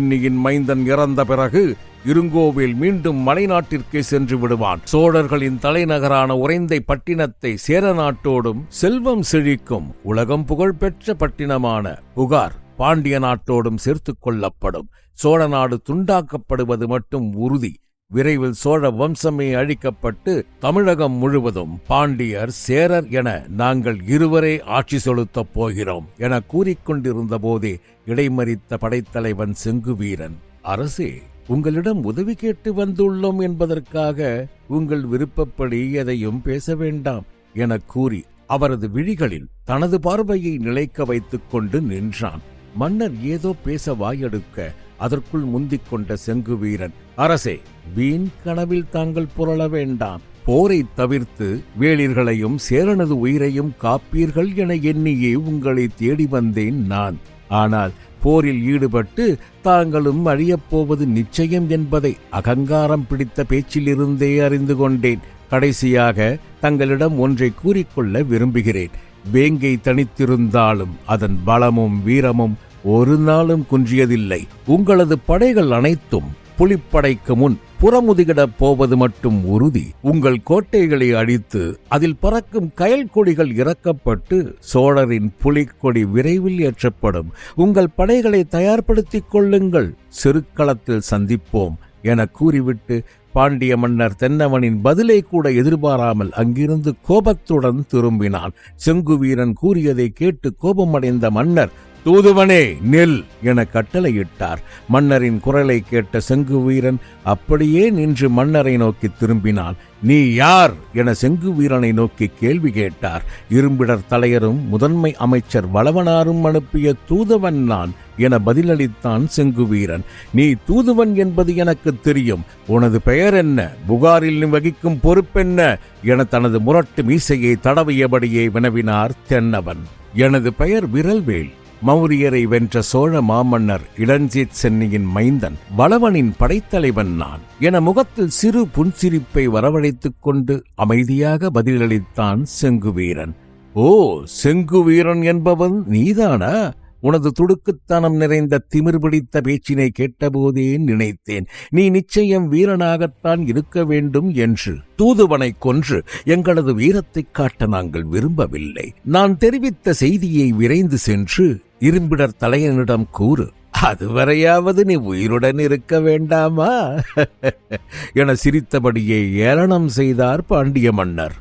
சென்னியின் மைந்தன் இறந்த பிறகு இருங்கோவேல் மீண்டும் மலைநாட்டிற்கே சென்று விடுவான். சோழர்களின் தலைநகரான உறைந்தை பட்டினத்தை சேர நாட்டோடும் செல்வம் செழிக்கும் உலகம் புகழ்பெற்ற பட்டினமான புகார் பாண்டிய நாட்டோடும் சேர்த்துக் கொள்ளப்படும். சோழ நாடு துண்டாக்கப்படுவது மட்டும் உறுதி. விரைவில் சோழ வம்சமே அழிக்கப்பட்டு தமிழகம் முழுவதும் பாண்டியர் சேரர் என நாங்கள் இருவரே ஆட்சி செலுத்தப் போகிறோம் என கூறிக்கொண்டிருந்த போதே இடைமறித்த படைத்தலைவன் செங்குவீரன், அரசே, உங்களிடம் உதவி கேட்டு வந்துள்ளோம் என்பதற்காக உங்கள் விருப்பப்படி எதையும் பேச வேண்டாம் என கூறி அவரது விழிகளில் தனது பார்வையை நிலைக்க வைத்துக் கொண்டு நின்றான். மன்னர் ஏதோ பேச வாயெடுக்க அதற்குள் முந்திக் கொண்ட செங்குவீரன், அரசே, வீண் கனவில் தாங்கள் புரள வேண்டாம். போரை தவிர்த்து வேளிர்களையும் சேரனது உயிரையும் காப்பீர்கள் என எண்ணியே உங்களை தேடி வந்தேன் நான். ஆனால் போரில் ஈடுபட்டு தாங்களும் அழியப்போவது நிச்சயம் என்பதை அகங்காரம் பிடித்த பேச்சிலிருந்தே அறிந்து கொண்டேன். கடைசியாக தங்களிடம் ஒன்றை கூறிக்கொள்ள விரும்புகிறேன். வேங்கை தனித்திருந்தாலும் அதன் பலமும் வீரமும் ஒரு நாளும் குன்றியதில்லை. உங்களது படைகள் அனைத்தும் புலிப்படைக்கு முன் புறமுதுகிடப் போவது மட்டும் உறுதி. உங்கள் கோட்டைகளை அடித்து அதில் பறக்கும் கயல் கொடிகள் இறக்கப்பட்டு சோழரின் புலிக்கொடி விரைவில் ஏற்றப்படும். உங்கள் படைகளை தயார்படுத்திக் கொள்ளுங்கள், செருக்களத்தில் சந்திப்போம் என கூறிவிட்டு பாண்டிய மன்னர் தென்னவனின் பதிலை கூட எதிர்பாராமல் அங்கிருந்து கோபத்துடன் திரும்பினான். செங்குவீரன் கூறியதை கேட்டு கோபமடைந்த மன்னர், தூதுவனே நில் என கட்டளையிட்டார். மன்னரின் குரலை கேட்ட செங்குவீரன் அப்படியே நின்று மன்னரை நோக்கி திரும்பினான். நீ யார் என செங்குவீரனை நோக்கி கேள்வி கேட்டார். இரும்பிடர் தலையரும் முதன்மை அமைச்சர் வளவனாரும் அனுப்பிய தூதுவன் நான் என பதிலளித்தான் செங்குவீரன். நீ தூதுவன் என்பது எனக்கு தெரியும். உனது பெயர் என்ன? புகாரில் நீ வகிக்கும் பொறுப்பென்ன என தனது முரட்டு மீசையை தடவியபடியே வினவினார் தென்னவன். எனது பெயர் விரல்வேல். மௌரியரை வென்ற சோழ மாமன்னர் இளஞ்சித் சென்னியின் மைந்தன் வளவனின் படைத்தலைவன் நான் என முகத்தில் சிறு புன்சிரிப்பை வரவழைத்துக் கொண்டு அமைதியாக பதிலளித்தான் செங்குவீரன். ஓ, செங்குவீரன் என்பவன் நீதானா? உனது துடுக்குத்தனம் நிறைந்த திமிர் பிடித்த பேச்சினை கேட்டபோதே நினைத்தேன் நீ நிச்சயம் வீரனாகத்தான் இருக்க வேண்டும் என்று. தூதுவனை கொன்று எங்களது வீரத்தைக் காட்ட நாங்கள் விரும்பவில்லை. நான் தெரிவித்த செய்தியை விரைந்து சென்று இரும்பிடர் தலையனிடம் கூறு. அதுவரையாவது நீ உயிருடன் இருக்க வேண்டாமா என சிரித்தபடியே ஏளனம் செய்தார் பாண்டிய மன்னர்.